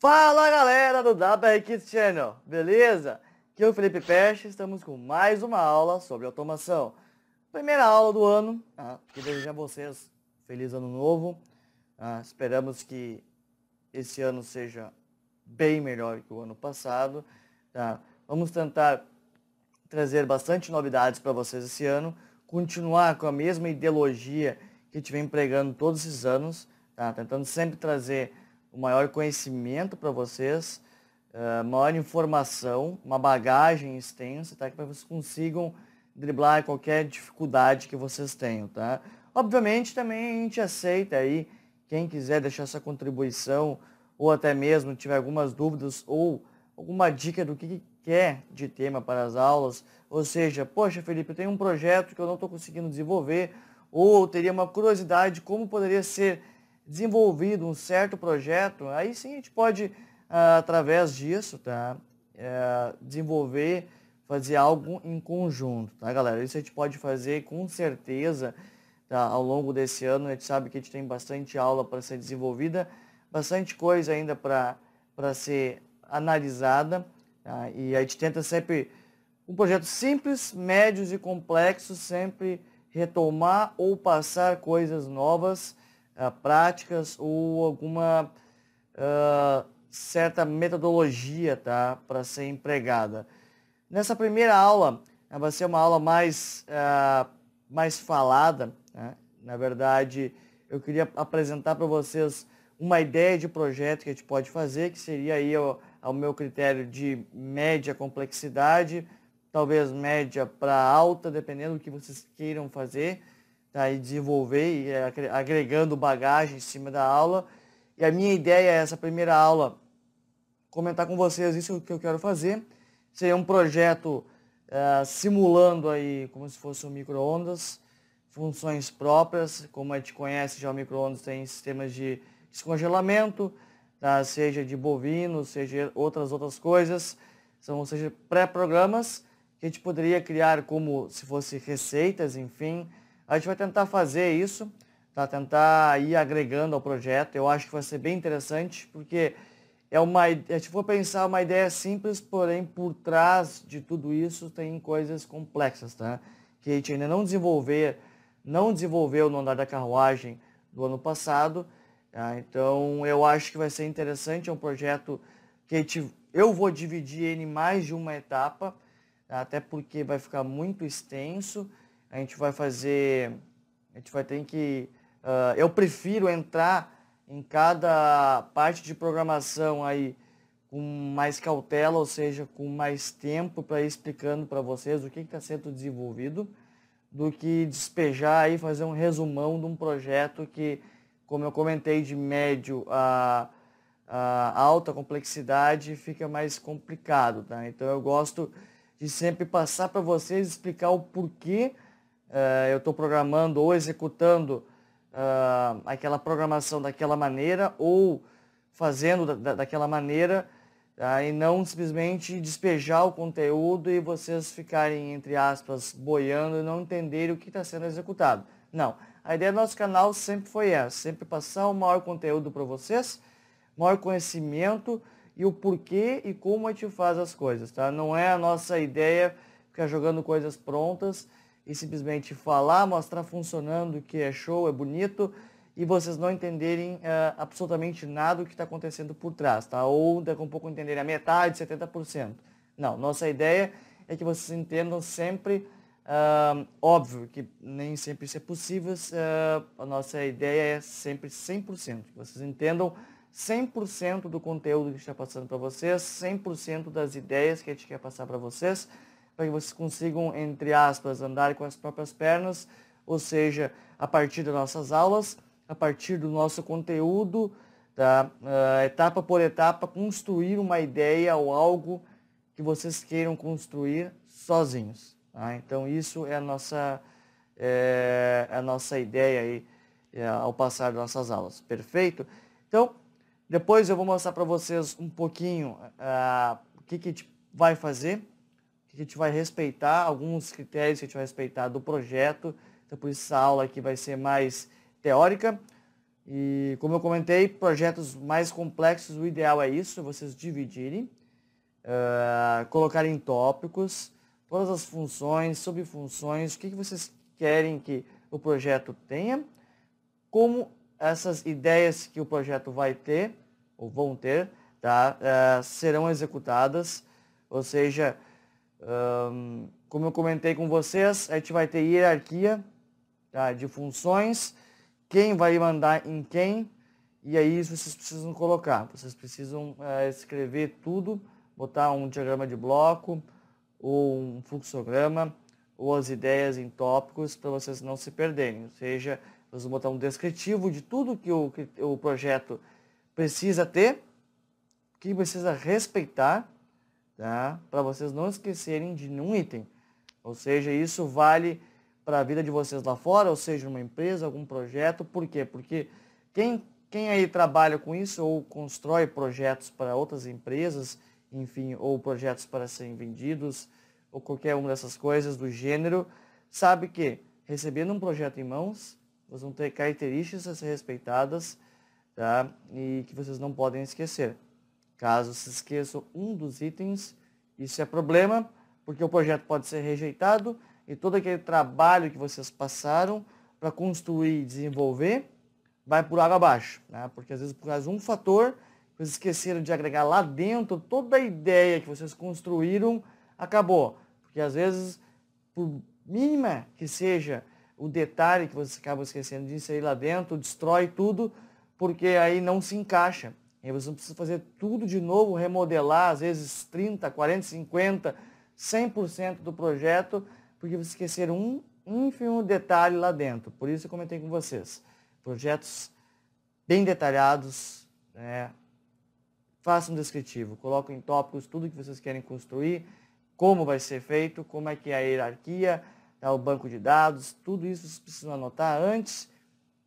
Fala galera do WR Kids Channel, beleza? Aqui é o Felipe Peste, estamos com mais uma aula sobre automação. Primeira aula do ano, que desejo a vocês feliz ano novo. Esperamos que esse ano seja bem melhor que o ano passado. Vamos tentar trazer bastante novidades para vocês esse ano, continuar com a mesma ideologia que a gente vem pregando todos esses anos, tentando sempre trazer o maior conhecimento para vocês, maior informação, uma bagagem extensa, para que vocês consigam driblar qualquer dificuldade que vocês tenham, tá? Obviamente também a gente aceita aí quem quiser deixar sua contribuição ou até mesmo tiver algumas dúvidas ou alguma dica do que quer de tema para as aulas, ou seja, poxa Felipe, eu tenho um projeto que eu não estou conseguindo desenvolver, ou eu teria uma curiosidade de como poderia ser desenvolvido um certo projeto, aí sim a gente pode, através disso, desenvolver, fazer algo em conjunto, tá galera? Isso a gente pode fazer com certeza, ao longo desse ano. A gente sabe que a gente tem bastante aula para ser desenvolvida, bastante coisa ainda para ser analisada, e a gente tenta sempre, um projeto simples, médios e complexos, sempre retomar ou passar coisas novas, práticas ou alguma certa metodologia, para ser empregada. Nessa primeira aula, vai ser uma aula mais falada, né? Na verdade, eu queria apresentar para vocês uma ideia de projeto que a gente pode fazer, que seria aí ao meu critério de média complexidade, talvez média para alta, dependendo do que vocês queiram fazer, e desenvolver e agregando bagagem em cima da aula. E a minha ideia é essa primeira aula comentar com vocês isso que eu quero fazer. Seria um projeto simulando aí como se fosse um micro-ondas, funções próprias, como a gente conhece já, o micro-ondas tem sistemas de descongelamento, seja de bovino, seja outras coisas, ou seja, pré-programas que a gente poderia criar como se fosse receitas, enfim. A gente vai tentar fazer isso, tentar ir agregando ao projeto. Eu acho que vai ser bem interessante, porque se for pensar, uma ideia simples, porém por trás de tudo isso tem coisas complexas, que a gente ainda não desenvolveu no andar da carruagem do ano passado. Então eu acho que vai ser interessante, é um projeto que eu vou dividir ele em mais de uma etapa, até porque vai ficar muito extenso. A gente vai ter que, eu prefiro entrar em cada parte de programação aí com mais cautela, ou seja, com mais tempo para ir explicando para vocês o que está sendo desenvolvido, do que despejar aí, fazer um resumão de um projeto que, como eu comentei, de médio a alta complexidade, fica mais complicado, Então eu gosto de sempre passar para vocês, explicar o porquê eu estou programando ou executando aquela programação daquela maneira, ou fazendo daquela maneira, e não simplesmente despejar o conteúdo e vocês ficarem, entre aspas, boiando e não entenderem o que está sendo executado. Não, a ideia do nosso canal sempre foi essa, sempre passar o maior conteúdo para vocês, maior conhecimento e o porquê e como a gente faz as coisas, Não é a nossa ideia ficar jogando coisas prontas e simplesmente falar, mostrar funcionando, que é show, é bonito, e vocês não entenderem absolutamente nada do que está acontecendo por trás, Ou daqui a um pouco entenderem a metade, 70%. Não, nossa ideia é que vocês entendam sempre, óbvio que nem sempre isso é possível, a nossa ideia é sempre 100%, que vocês entendam 100% do conteúdo que a gente está passando para vocês, 100% das ideias que a gente quer passar para vocês, para que vocês consigam, entre aspas, andar com as próprias pernas, ou seja, a partir das nossas aulas, a partir do nosso conteúdo, etapa por etapa, construir uma ideia ou algo que vocês queiram construir sozinhos. Então isso é a nossa ideia aí, ao passar das nossas aulas. Perfeito? Então, depois eu vou mostrar para vocês um pouquinho o que a gente vai fazer, que a gente vai respeitar, alguns critérios que a gente vai respeitar do projeto. Então, por isso essa aula aqui vai ser mais teórica. E como eu comentei, projetos mais complexos, o ideal é isso, vocês dividirem, colocarem tópicos, todas as funções, subfunções, o que vocês querem que o projeto tenha, como essas ideias que o projeto vai ter, ou vão ter, tá? Serão executadas, ou seja, como eu comentei com vocês, a gente vai ter hierarquia, tá, de funções, quem vai mandar em quem, e aí vocês precisam colocar, vocês precisam escrever tudo, botar um diagrama de bloco, ou um fluxograma, ou as ideias em tópicos, para vocês não se perderem, ou seja, vocês vão botar um descritivo de tudo que o projeto precisa ter, que precisa respeitar, tá? Para vocês não esquecerem de nenhum item. Ou seja, isso vale para a vida de vocês lá fora, ou seja, uma empresa, algum projeto. Por quê? Porque quem aí trabalha com isso ou constrói projetos para outras empresas, enfim, ou projetos para serem vendidos, ou qualquer uma dessas coisas do gênero, sabe que recebendo um projeto em mãos, vocês vão ter características a ser respeitadas, tá? E que vocês não podem esquecer. Caso se esqueçam um dos itens, isso é problema, porque o projeto pode ser rejeitado e todo aquele trabalho que vocês passaram para construir e desenvolver vai por água abaixo, né? Porque às vezes por causa de um fator, vocês esqueceram de agregar lá dentro toda a ideia que vocês construíram, acabou. Porque às vezes, por mínima que seja o detalhe que vocês acabam esquecendo de inserir lá dentro, destrói tudo, porque aí não se encaixa. E você precisa fazer tudo de novo, remodelar, às vezes 30, 40, 50, 100% do projeto, porque vocês esqueceram um ínfimo detalhe lá dentro. Por isso eu comentei com vocês. Projetos bem detalhados, né? Façam um descritivo, coloquem em tópicos tudo que vocês querem construir, como vai ser feito, como é que é a hierarquia, tá, o banco de dados, tudo isso vocês precisam anotar antes,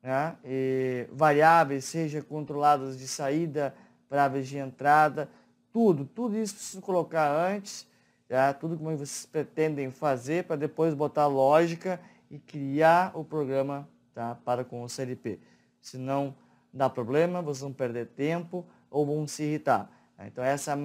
né? E variáveis, seja controladas de saída, variáveis de entrada, tudo isso precisam colocar antes, tá? Tudo como vocês pretendem fazer para depois botar lógica e criar o programa, tá, para com o CLP. Senão dá problema, vocês vão perder tempo ou vão se irritar. Então essa é a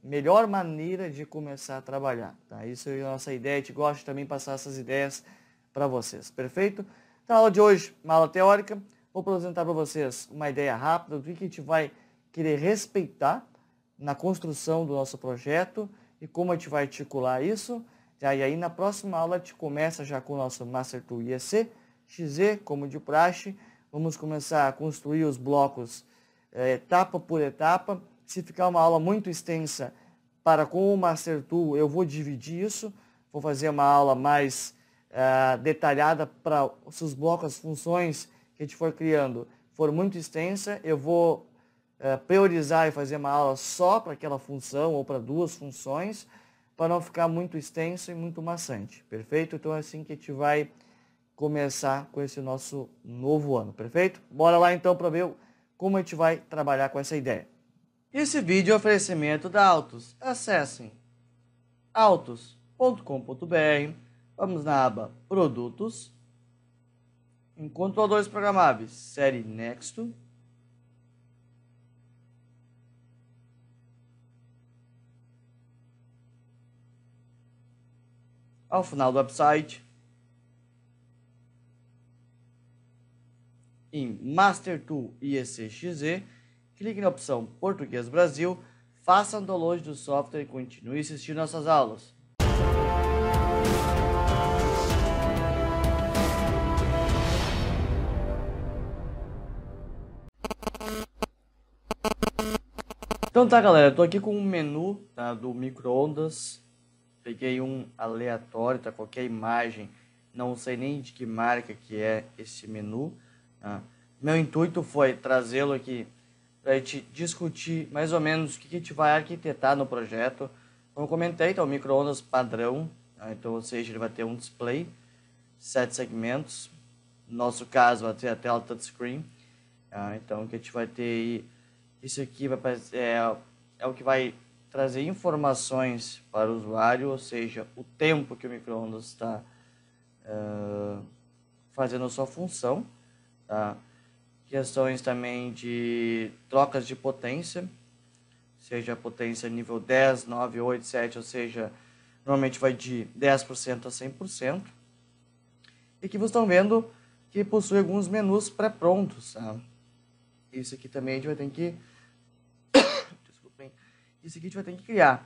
melhor maneira de começar a trabalhar. Tá? Isso é a nossa ideia, a gente gosta também de passar essas ideias para vocês. Perfeito? Então a aula de hoje, uma aula teórica, vou apresentar para vocês uma ideia rápida do que a gente vai querer respeitar na construção do nosso projeto e como a gente vai articular isso. E aí na próxima aula a gente começa já com o nosso Master Tool IEC, XZ, como de praxe. Vamos começar a construir os blocos etapa por etapa. Se ficar uma aula muito extensa para com o Master Tool, eu vou dividir isso. Vou fazer uma aula mais detalhada para os blocos, as funções que a gente for criando for muito extensa. Eu vou priorizar e fazer uma aula só para aquela função ou para duas funções, para não ficar muito extenso e muito maçante. Perfeito? Então é assim que a gente vai começar com esse nosso novo ano. Perfeito? Bora lá então para ver como a gente vai trabalhar com essa ideia. Esse vídeo é um oferecimento da Altus. Acessem altus.com.br, vamos na aba Produtos, em controladores programáveis, série Nexto, ao final do website, em Master Tool IEC-XZ, clique na opção Português Brasil, faça um download do software e continue assistindo nossas aulas. Então tá, galera, eu tô aqui com um menu, tá, do micro-ondas. Peguei um aleatório, tá, qualquer imagem, não sei nem de que marca que é esse menu. Tá? Meu intuito foi trazê-lo aqui para a gente discutir mais ou menos o que a gente vai arquitetar no projeto. Como eu comentei, tá, o micro-ondas padrão, tá? Então, ou seja, ele vai ter um display, 7 segmentos. No nosso caso, vai ter a tela touchscreen. Tá? Então, o que a gente vai ter aí, isso aqui é o que vai trazer informações para o usuário, ou seja, o tempo que o micro-ondas está fazendo a sua função. Tá? questões também de trocas de potência, seja a potência nível 10, 9, 8, 7, ou seja, normalmente vai de 10% a 100%. E que vocês estão vendo que possui alguns menus pré-prontos. Tá? Isso aqui também a gente vai ter que... Desculpem. Isso aqui a gente vai ter que criar.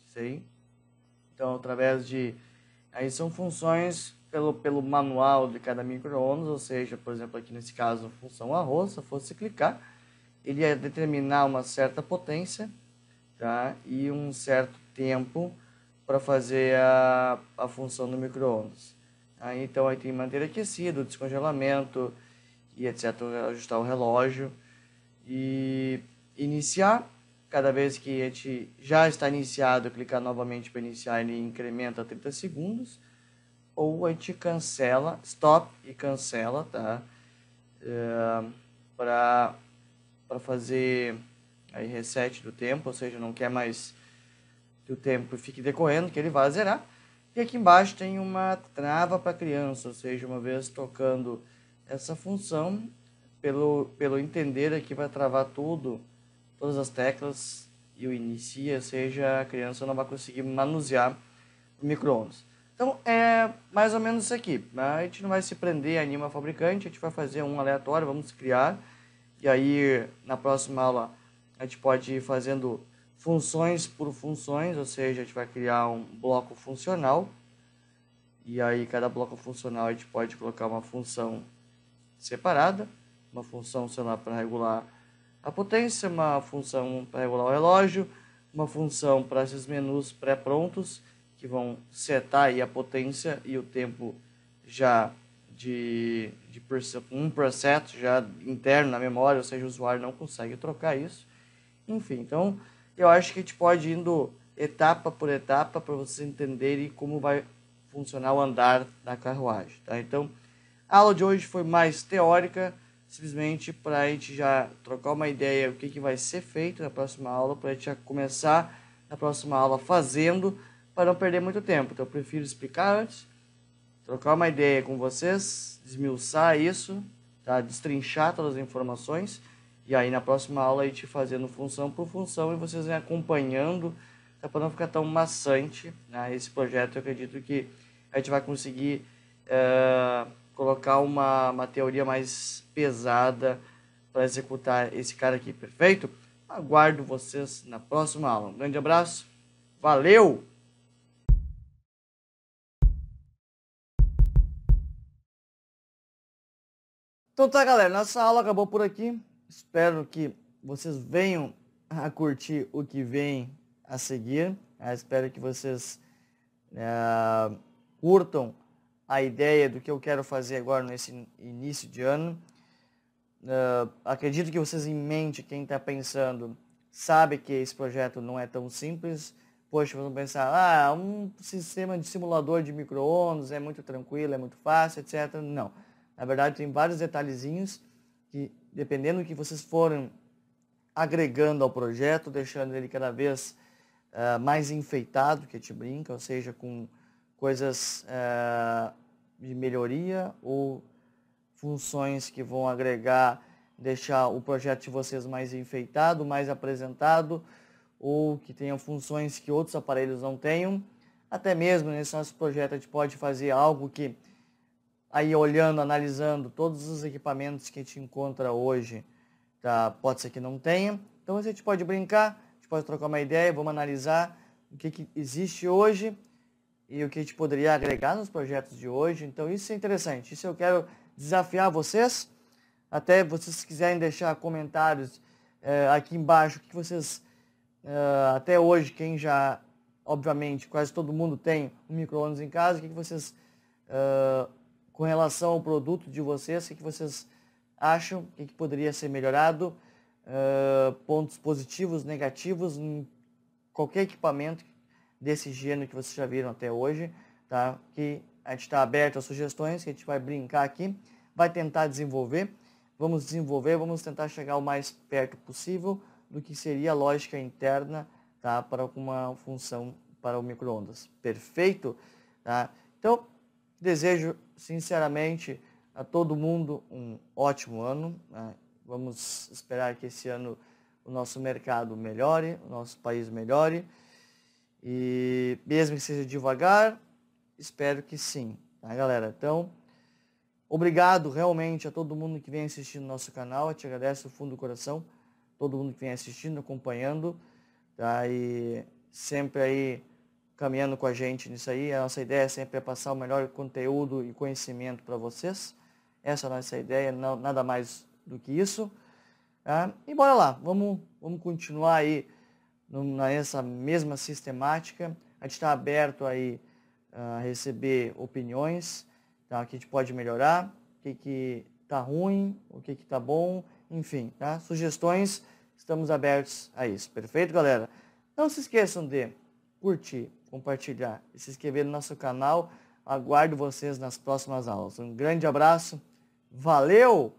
Sei. Então, através de... Aí são funções pelo manual de cada micro-ondas, ou seja, por exemplo, aqui nesse caso, a função arroz, se eu fosse clicar, ele ia determinar uma certa potência, tá? E um certo tempo para fazer a função do micro-ondas. Aí, então, aí tem manter aquecido, descongelamento e etc. Ajustar o relógio e iniciar. Cada vez que a gente já está iniciado, clicar novamente para iniciar, ele incrementa 30 segundos. Ou a gente cancela, stop e cancela, tá? Para fazer aí reset do tempo, ou seja, não quer mais que o tempo fique decorrendo, que ele vai zerar. E aqui embaixo tem uma trava para criança, ou seja, uma vez tocando essa função, pelo entender aqui vai travar tudo, todas as teclas e o inicia, ou seja, a criança não vai conseguir manusear o micro-ondas. Então é mais ou menos isso aqui. A gente não vai se prender a nenhuma fabricante, a gente vai fazer um aleatório, vamos criar. E aí na próxima aula a gente pode ir fazendo funções por funções, ou seja, a gente vai criar um bloco funcional. E aí cada bloco funcional a gente pode colocar uma função separada, uma função, sei lá, para regular a potência, uma função para regular o relógio, uma função para esses menus pré-prontos, que vão setar aí a potência e o tempo já um preset já interno na memória, ou seja, o usuário não consegue trocar isso. Enfim, então eu acho que a gente pode ir indo etapa por etapa para vocês entenderem como vai funcionar o andar da carruagem. Tá? Então, a aula de hoje foi mais teórica, simplesmente para a gente já trocar uma ideia do que vai ser feito na próxima aula, para a gente já começar na próxima aula fazendo, para não perder muito tempo. Então eu prefiro explicar antes, trocar uma ideia com vocês, desmiuçar isso, tá? Destrinchar todas as informações, e aí na próxima aula a gente fazendo função por função e vocês vêm acompanhando, tá? Para não ficar tão maçante, né? Esse projeto eu acredito que a gente vai conseguir colocar uma teoria mais pesada para executar esse cara aqui, perfeito? Aguardo vocês na próxima aula. Um grande abraço, valeu! Então tá, galera, nossa aula acabou por aqui. Espero que vocês venham a curtir o que vem a seguir. Espero que vocês curtam a ideia do que eu quero fazer agora nesse início de ano. Acredito que vocês em mente, quem está pensando, sabe que esse projeto não é tão simples. Poxa, vamos pensar, um sistema de simulador de micro-ondas é muito tranquilo, é muito fácil, etc. Não. Na verdade, tem vários detalhezinhos que, dependendo do que vocês forem agregando ao projeto, deixando ele cada vez mais enfeitado, que a gente brinca, ou seja, com coisas de melhoria ou funções que vão agregar, deixar o projeto de vocês mais enfeitado, mais apresentado, ou que tenham funções que outros aparelhos não tenham. Até mesmo nesse nosso projeto a gente pode fazer algo que, aí olhando, analisando todos os equipamentos que a gente encontra hoje, tá? Pode ser que não tenha. Então a gente pode brincar, a gente pode trocar uma ideia, vamos analisar o que existe hoje e o que a gente poderia agregar nos projetos de hoje. Então isso é interessante, isso eu quero desafiar vocês, até vocês quiserem deixar comentários aqui embaixo, o que vocês, até hoje, quem já, obviamente, quase todo mundo tem um micro-ondas em casa, o que vocês, com relação ao produto de vocês, o que vocês acham, o que poderia ser melhorado, pontos positivos, negativos, em qualquer equipamento desse gênero que vocês já viram até hoje, tá? Que a gente está aberto a sugestões, que a gente vai brincar aqui, vai tentar desenvolver, vamos tentar chegar o mais perto possível do que seria a lógica interna, tá? Para uma função para o micro-ondas. Perfeito? Tá? Então, desejo sinceramente a todo mundo um ótimo ano, né? Vamos esperar que esse ano o nosso mercado melhore, o nosso país melhore. E mesmo que seja devagar, espero que sim, tá, galera? Então, obrigado realmente a todo mundo que vem assistindo o nosso canal. Eu te agradeço do fundo do coração, todo mundo que vem assistindo, acompanhando, tá? E sempre aí caminhando com a gente nisso aí. A nossa ideia sempre é passar o melhor conteúdo e conhecimento para vocês. Essa é a nossa ideia, não, nada mais do que isso. Tá? E bora lá, vamos continuar aí nessa mesma sistemática. A gente está aberto aí a receber opiniões, tá? O que a gente pode melhorar, o que está ruim, o que está bom, enfim, tá? Sugestões, estamos abertos a isso. Perfeito, galera? Não se esqueçam de curtir, compartilhar e se inscrever no nosso canal. Aguardo vocês nas próximas aulas. Um grande abraço, valeu!